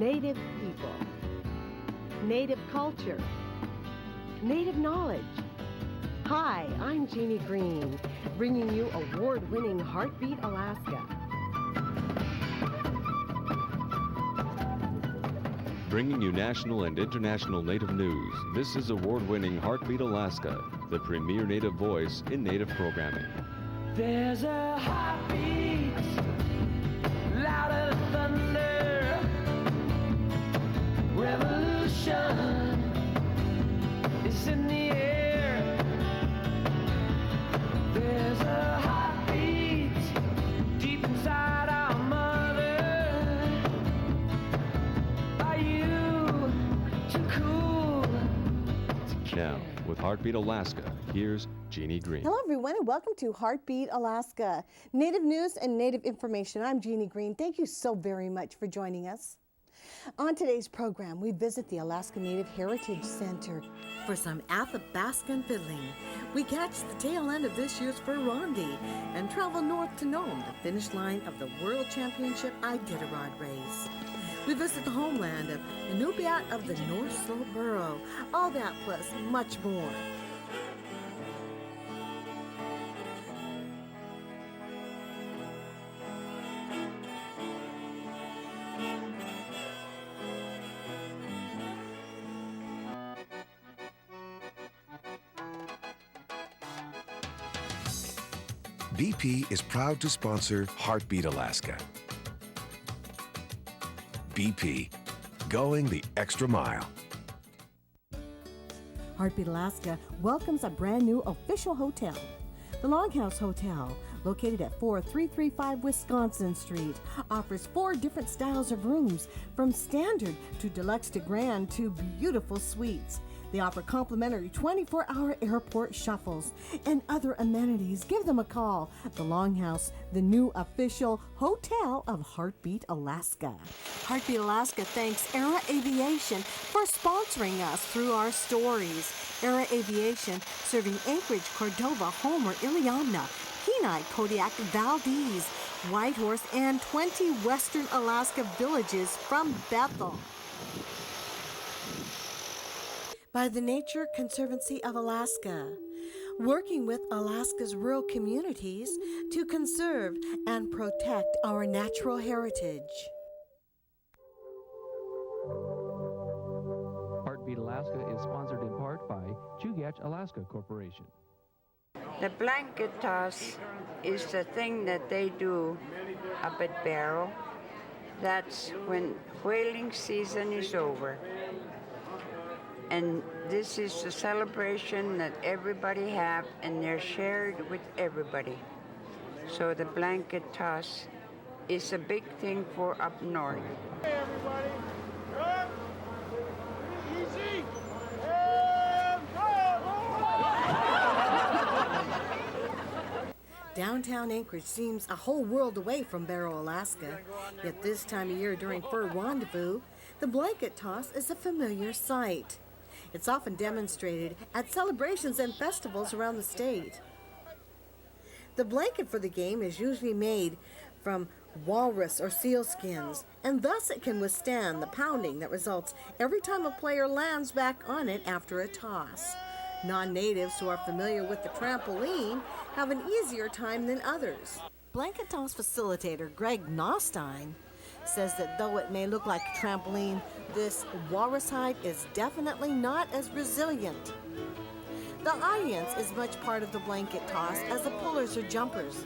Native people, Native culture, Native knowledge. Hi, I'm Jeannie Green, bringing you award-winning Heartbeat Alaska. Bringing you national and international Native news, this is award-winning Heartbeat Alaska, the premier Native voice in Native programming. There's a heartbeat, louder than thunder, revolution is in the air. There's a heartbeat deep inside our mother. Are you too cool to care? Now, with Heartbeat Alaska, here's Jeannie Green. Hello everyone and welcome to Heartbeat Alaska, Native news and Native information. I'm Jeannie Green. Thank you so very much for joining us. On today's program, we visit the Alaska Native Heritage Center for some Athabascan fiddling. We catch the tail end of this year's Fur Rondy and travel north to Nome, the finish line of the World Championship Iditarod race. We visit the homeland of Inupiat of the North Slope Borough. All that plus much more. BP is proud to sponsor Heartbeat Alaska. BP, going the extra mile. Heartbeat Alaska welcomes a brand new official hotel. The Longhouse Hotel, located at 4335 Wisconsin Street, offers 4 different styles of rooms, from standard to deluxe to grand to beautiful suites. They offer complimentary 24-hour airport shuffles and other amenities. Give them a call. The Longhouse, the new official hotel of Heartbeat Alaska. Heartbeat Alaska thanks Era Aviation for sponsoring us through our stories. Era Aviation, serving Anchorage, Cordova, Homer, Iliamna, Kenai, Kodiak, Valdez, Whitehorse, and 20 Western Alaska villages from Bethel. By the Nature Conservancy of Alaska, working with Alaska's rural communities to conserve and protect our natural heritage. Heartbeat Alaska is sponsored in part by Chugach Alaska Corporation. The blanket toss is the thing that they do up at Barrow. That's when whaling season is over. And this is the celebration that everybody have, and they're shared with everybody. So the blanket toss is a big thing for up north. Hey everybody, up, easy, and go! Downtown Anchorage seems a whole world away from Barrow, Alaska. Yet this time of year during Fur Rendezvous, the blanket toss is a familiar sight. It's often demonstrated at celebrations and festivals around the state. The blanket for the game is usually made from walrus or seal skins, and thus it can withstand the pounding that results every time a player lands back on it after a toss. Non-natives who are familiar with the trampoline have an easier time than others. Blanket toss facilitator Greg Nostein says that though it may look like a trampoline, this walrus hide is definitely not as resilient. The audience is much part of the blanket toss as the pullers or jumpers.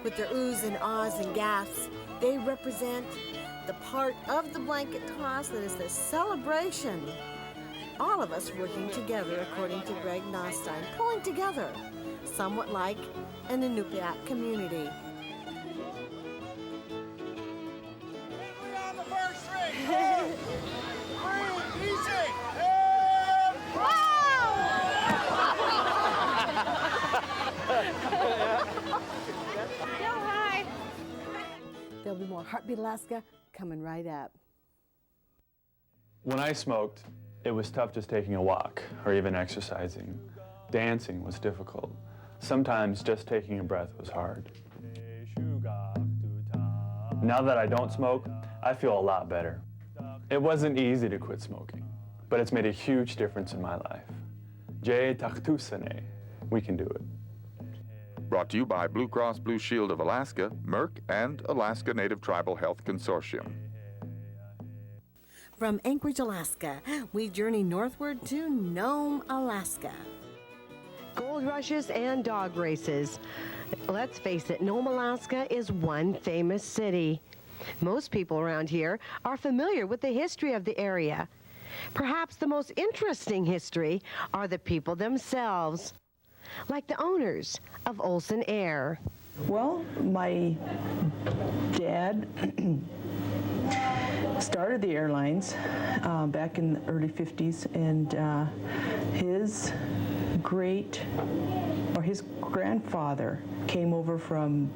With their oohs and ahs and gasps, they represent the part of the blanket toss that is the celebration. All of us working together, according to Greg Nostein, pulling together, somewhat like an Inupiat community. There'll be more Heartbeat Alaska coming right up. When I smoked, it was tough just taking a walk or even exercising. Dancing was difficult. Sometimes just taking a breath was hard. Now that I don't smoke, I feel a lot better. It wasn't easy to quit smoking, but it's made a huge difference in my life. Je Tachtusane, we can do it. Brought to you by Blue Cross Blue Shield of Alaska, Merck, and Alaska Native Tribal Health Consortium. From Anchorage, Alaska, we journey northward to Nome, Alaska. Gold rushes and dog races. Let's face it, Nome, Alaska is one famous city. Most people around here are familiar with the history of the area. Perhaps the most interesting history are the people themselves, like the owners of Olson Air. Well, my dad started the airlines back in the early 50s, and his grandfather came over from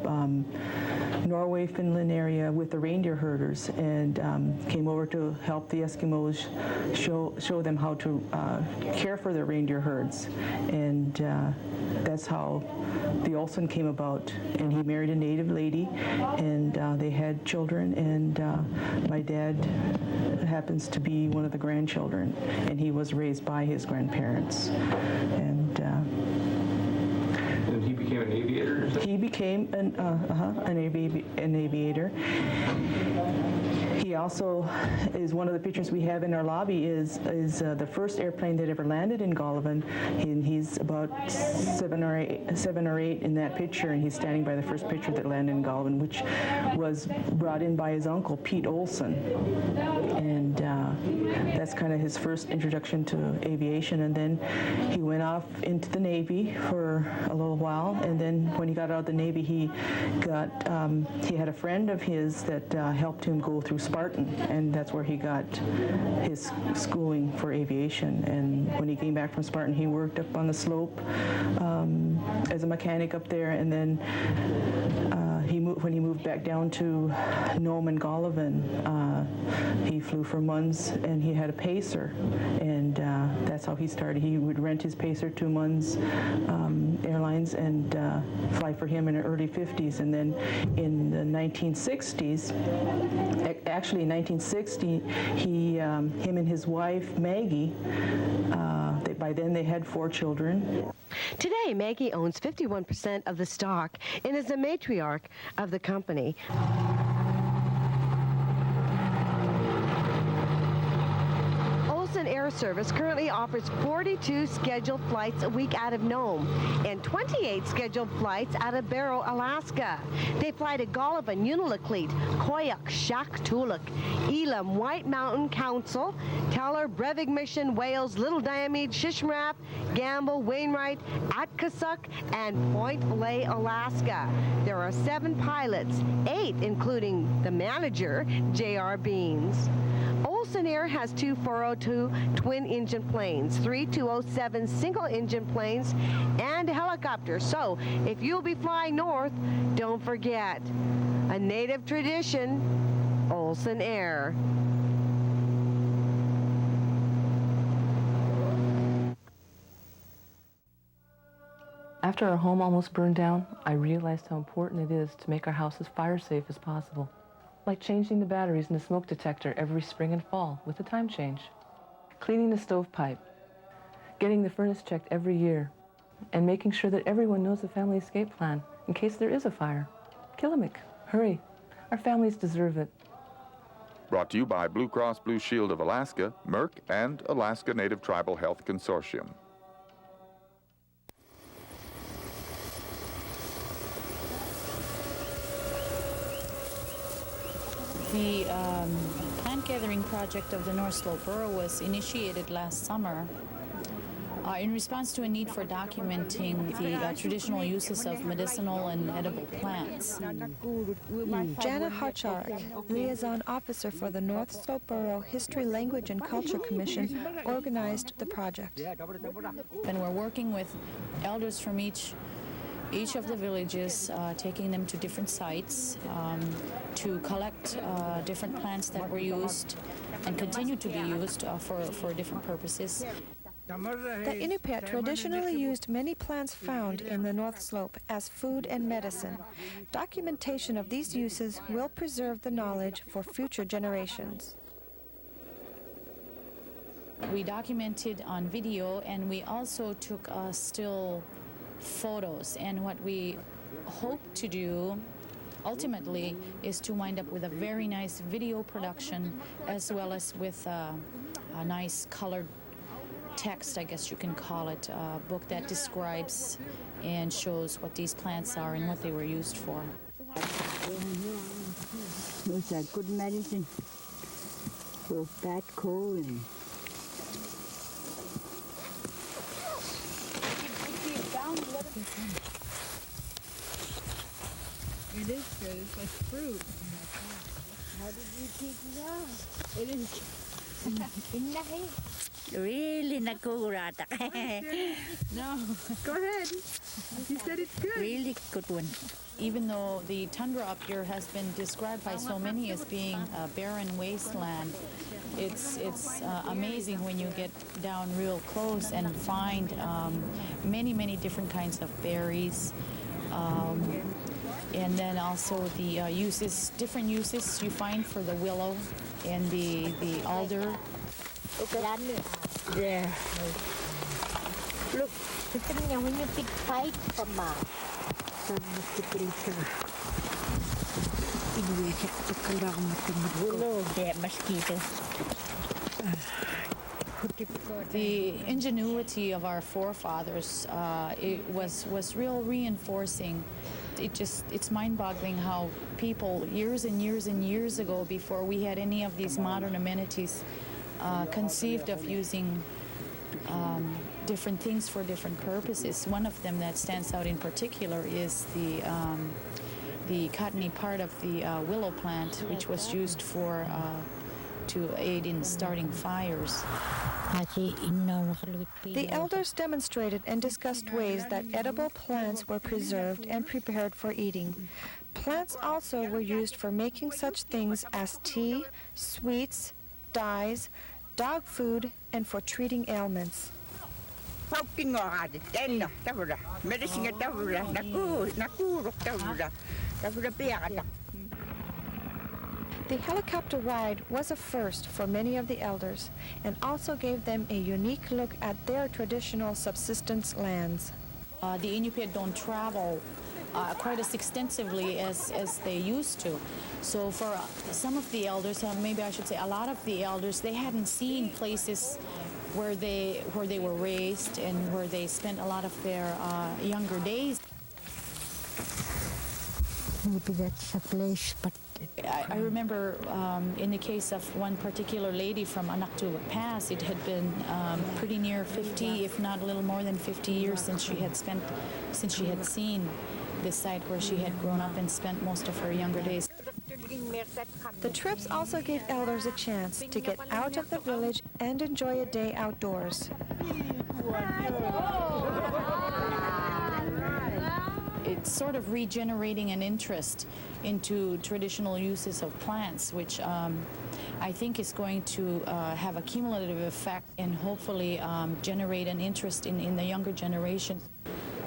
Norway, Finland area with the reindeer herders, and came over to help the Eskimos show them how to care for their reindeer herds. And that's how the Olson came about. And he married a native lady, and they had children, and my dad happens to be one of the grandchildren, and he was raised by his grandparents. And he became an aviator? He became an aviator. He also is one of the pictures we have in our lobby is the first airplane that ever landed in Golovin. He's about 7 or 8 in that picture, and he's standing by the first picture that landed in Golovin, which was brought in by his uncle, Pete Olson. And that's kind of his first introduction to aviation. And then he went off into the Navy for a little while, and then when he got out of the Navy, he had a friend of his that helped him go through Spartan, and that's where he got his schooling for aviation. And when he came back from Spartan, he worked up on the slope as a mechanic up there, and then when he moved back down to Nome and Golovin, he flew for Munns, and he had a Pacer, and that's how he started. He would rent his Pacer to Munns Airlines and fly for him in the early 50s, and then in the 1960s, actually in 1960, him and his wife Maggie, by then they had 4 children. Today, Maggie owns 51% of the stock and is the matriarch of the company. Olson Air Service currently offers 42 scheduled flights a week out of Nome and 28 scheduled flights out of Barrow, Alaska. They fly to Golovin, Unalakleet, Koyuk, Shaktuluk, Elam, White Mountain Council, Teller, Brevig Mission, Wales, Little Diomede, Shishmaref, Gamble, Wainwright, Atkasuk, and Point Lay, Alaska. There are 7 pilots, 8 including the manager, J.R. Beans. Olson Air has 2 402 twin-engine planes, 3 207 single-engine planes, and a helicopter. So, if you'll be flying north, don't forget, a native tradition, Olson Air. After our home almost burned down, I realized how important it is to make our house as fire safe as possible. Like changing the batteries in the smoke detector every spring and fall with a time change, cleaning the stovepipe, getting the furnace checked every year, and making sure that everyone knows the family escape plan in case there is a fire. Killimik, hurry. Our families deserve it. Brought to you by Blue Cross Blue Shield of Alaska, Merck, and Alaska Native Tribal Health Consortium. The plant gathering project of the North Slope Borough was initiated last summer in response to a need for documenting the traditional uses of medicinal and edible plants. Jana Harcharek, Liaison Officer for the North Slope Borough History, Language, and Culture Commission, organized the project. And we're working with elders from each of the villages, taking them to different sites to collect different plants that were used and continue to be used for different purposes. The Inupiat traditionally used many plants found in the North Slope as food and medicine. Documentation of these uses will preserve the knowledge for future generations. We documented on video, and we also took still photos. And what we hope to do ultimately is to wind up with a very nice video production, as well as with a nice colored text, I guess you can call it, a book that describes and shows what these plants are and what they were used for. Those are good medicine for bad cold. It is good. It's like fruit. How did you take it out? It is. Really nakurata. No. Go ahead. You said it's good. Really good one. Even though the tundra up here has been described by so many as being a barren wasteland, it's amazing when you get down real close and find many different kinds of berries. And then also the different uses you find for the willow and the alder. There. Look, when you pick fight from willow, there mosquito. The ingenuity of our forefathers, it was real reinforcing. It's mind-boggling how people years and years and years ago, before we had any of these modern amenities, conceived of using different things for different purposes. One of them that stands out in particular is the cottony part of the willow plant, which was used for to aid in starting fires. The elders demonstrated and discussed ways that edible plants were preserved and prepared for eating. Plants also were used for making such things as tea, sweets, dyes, dog food, and for treating ailments. The helicopter ride was a first for many of the elders and also gave them a unique look at their traditional subsistence lands. The Inupiat don't travel quite as extensively as they used to. So for some of the elders, maybe I should say a lot of the elders, they hadn't seen places where they were raised and where they spent a lot of their younger days. Maybe that's a place, but I remember in the case of one particular lady from Anaktuak Pass, it had been pretty near 50, if not a little more than 50 years since she had seen this site where she had grown up and spent most of her younger days. The trips also gave elders a chance to get out of the village and enjoy a day outdoors. It's sort of regenerating an interest into traditional uses of plants, which I think is going to have a cumulative effect and hopefully generate an interest in the younger generation.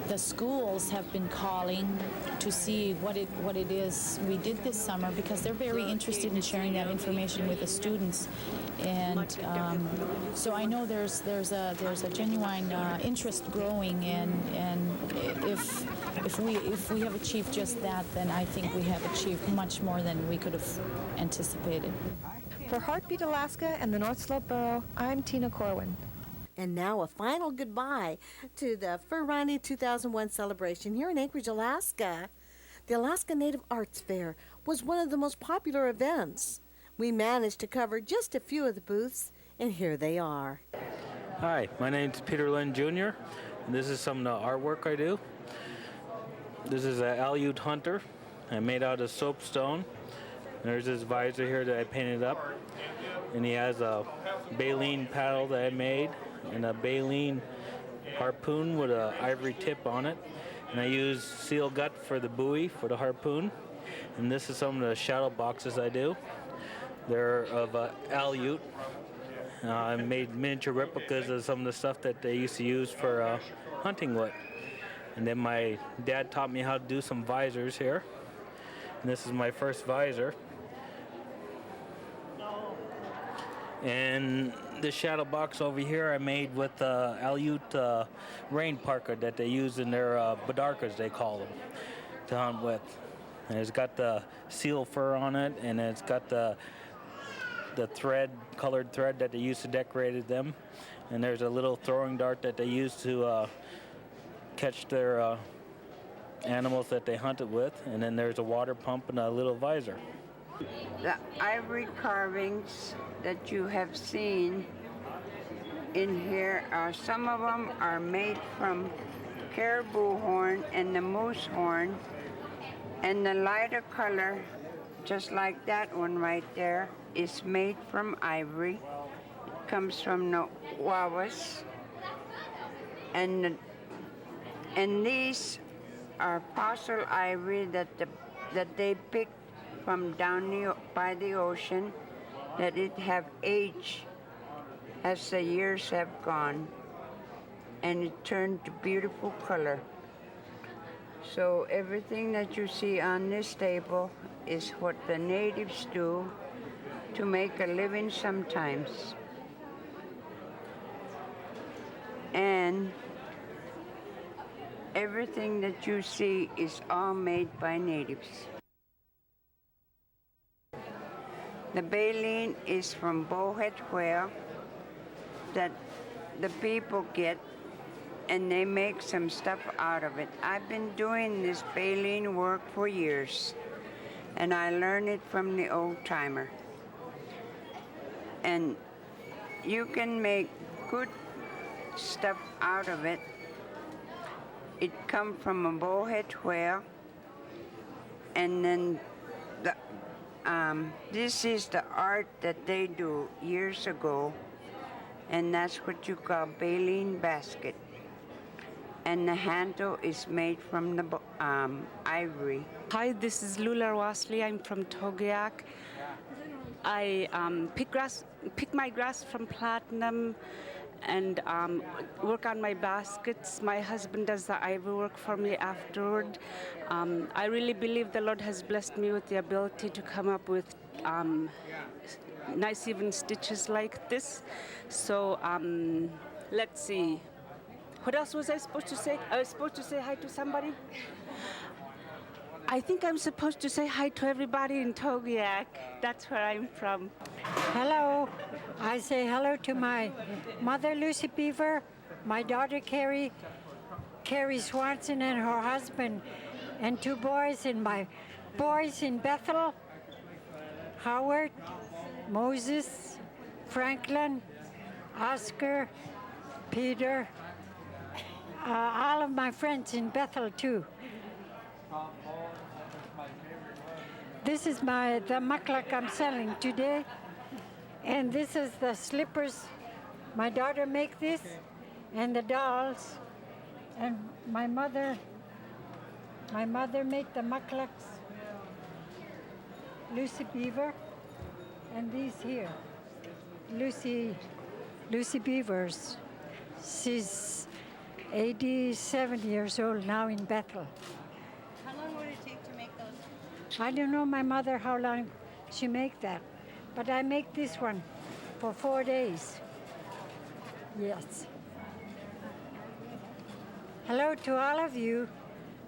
The schools have been calling to see what it is we did this summer, because they're very interested in sharing that information with the students, and so I know there's a genuine interest growing, and if we have achieved just that, then I think we have achieved much more than we could have anticipated. For Heartbeat Alaska and the North Slope Borough, I'm Tina Corwin. And now a final goodbye to the Fur Rondy 2001 celebration here in Anchorage, Alaska. The Alaska Native Arts Fair was one of the most popular events. We managed to cover just a few of the booths, and here they are. Hi, my name's Peter Lynn Jr., and this is some of the artwork I do. This is an Aleut hunter I made out of soapstone. There's this visor here that I painted up, and he has a baleen paddle that I made, and a baleen harpoon with an ivory tip on it. And I use seal gut for the buoy for the harpoon. And this is some of the shadow boxes I do. They're of Aleut. I made miniature replicas of some of the stuff that they used to use for hunting with. And then my dad taught me how to do some visors here. And this is my first visor. And This shadow box over here I made with Aleut rain parka that they use in their badarkas, they call them, to hunt with. And it's got the seal fur on it, and it's got the thread, colored thread that they use to decorate them. And there's a little throwing dart that they use to catch their animals that they hunted with. And then there's a water pump and a little visor. The ivory carvings that you have seen in here some of them are made from caribou horn and the moose horn, and the lighter color, just like that one right there, is made from ivory. It comes from the Wawas, and these are fossil ivory that they picked from down by the ocean, that it have aged as the years have gone, and it turned to beautiful color. So everything that you see on this table is what the natives do to make a living sometimes. And everything that you see is all made by natives. The baleen is from bowhead whale that the people get, and they make some stuff out of it. I've been doing this baleen work for years, and I learned it from the old timer. And you can make good stuff out of it. It comes from a bowhead whale, and then this is the art that they do years ago, and that's what you call baleen basket. And the handle is made from the ivory. Hi, this is Lula Wasley. I'm from Togiak. I pick my grass from Platinum and work on my baskets. My husband does the ivory work for me afterward. I really believe the Lord has blessed me with the ability to come up with nice even stitches like this. So let's see. What else was I supposed to say? I was supposed to say hi to somebody? I think I'm supposed to say hi to everybody in Togiak. That's where I'm from. Hello. I say hello to my mother, Lucy Beaver, my daughter, Carrie Swanson, and her husband, and two boys, and my boys in Bethel, Howard, Moses, Franklin, Oscar, Peter, all of my friends in Bethel, too. This is the muklak I'm selling today, and this is the slippers. My daughter make this, and the dolls, and my mother make the muklaks. Lucy Beaver, and these here, Lucy Beavers. She's 87 years old now in Bethel. How long would it take to make those? I don't know my mother how long she make that, but I make this one for 4 days. Yes. Hello to all of you.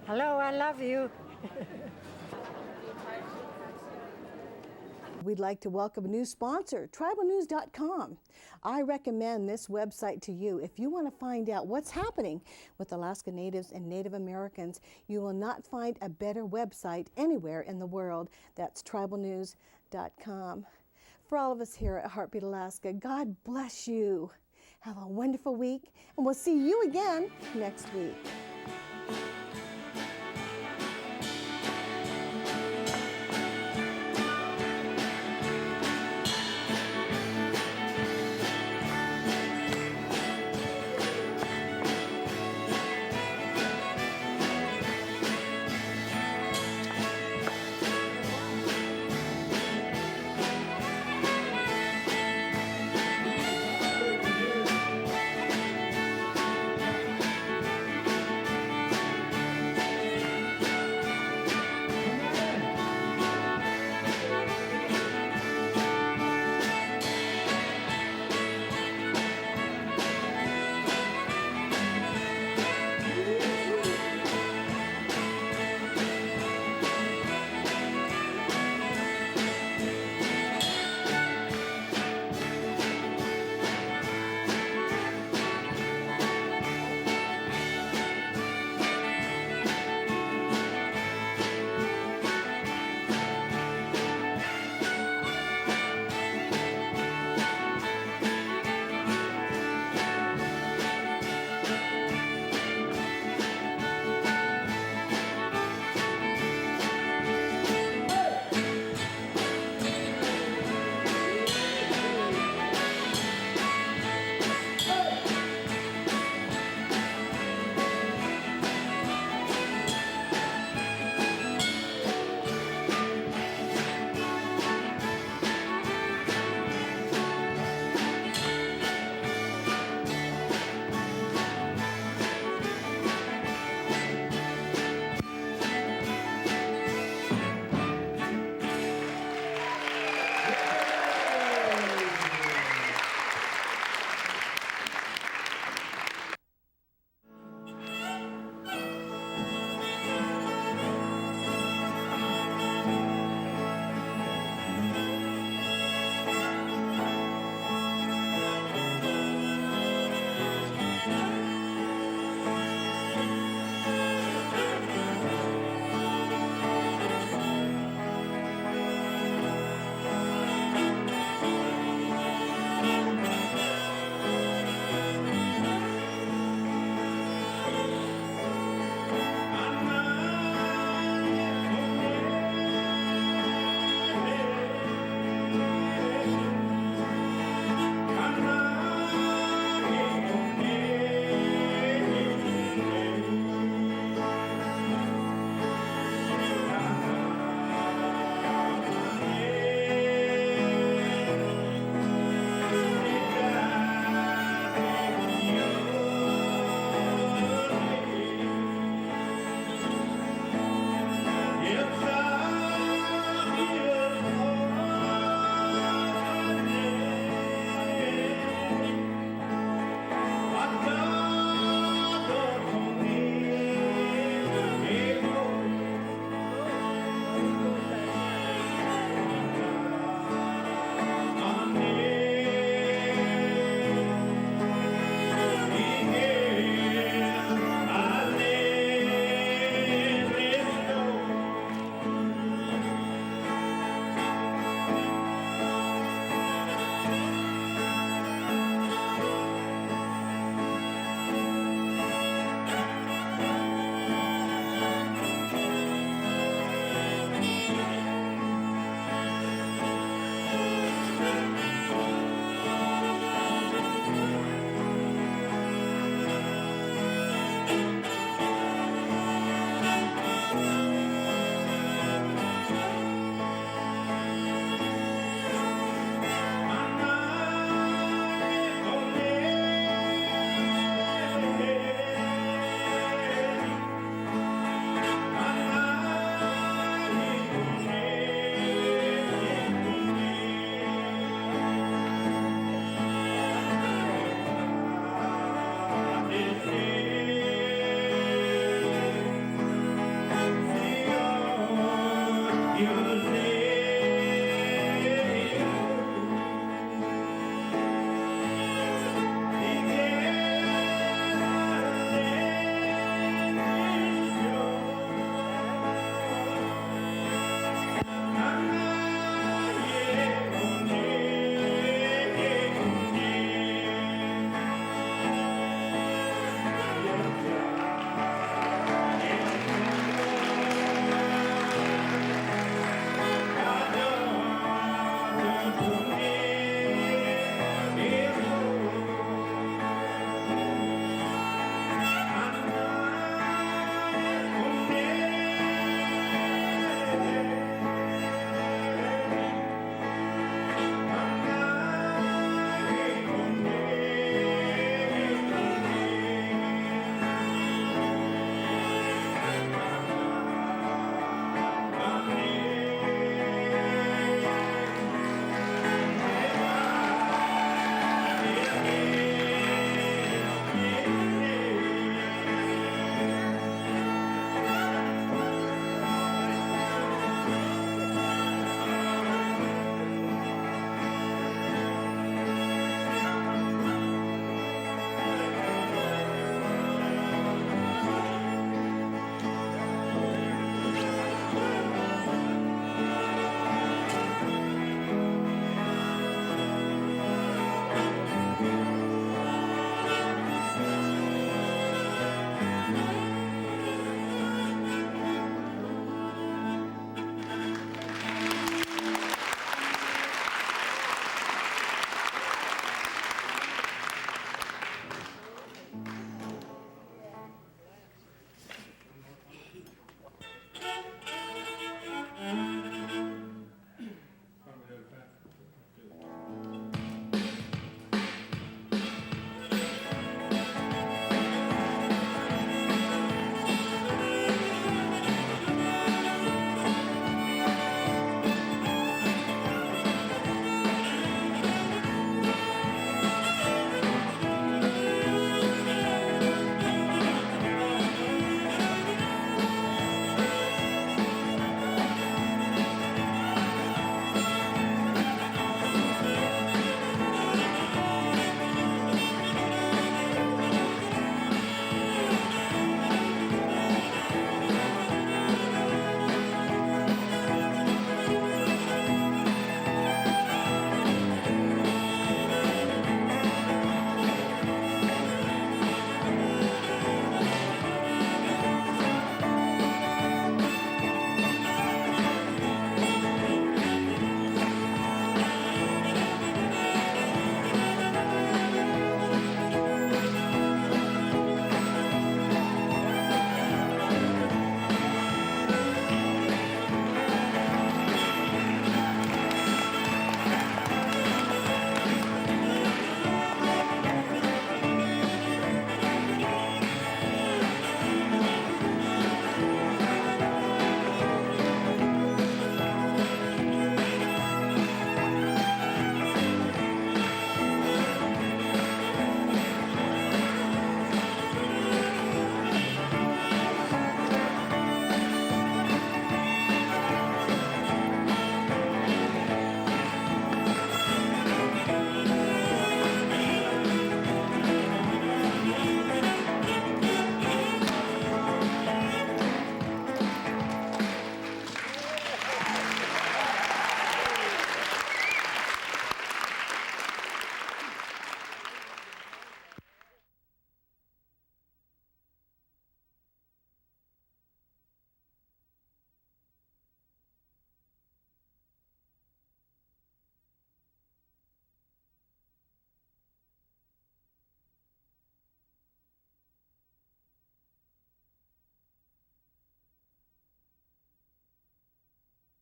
Hello, I love you. We'd like to welcome a new sponsor, tribalnews.com. I recommend this website to you. If you want to find out what's happening with Alaska Natives and Native Americans, you will not find a better website anywhere in the world. That's tribalnews.com. For all of us here at Heartbeat Alaska, God bless you. Have a wonderful week, and we'll see you again next week.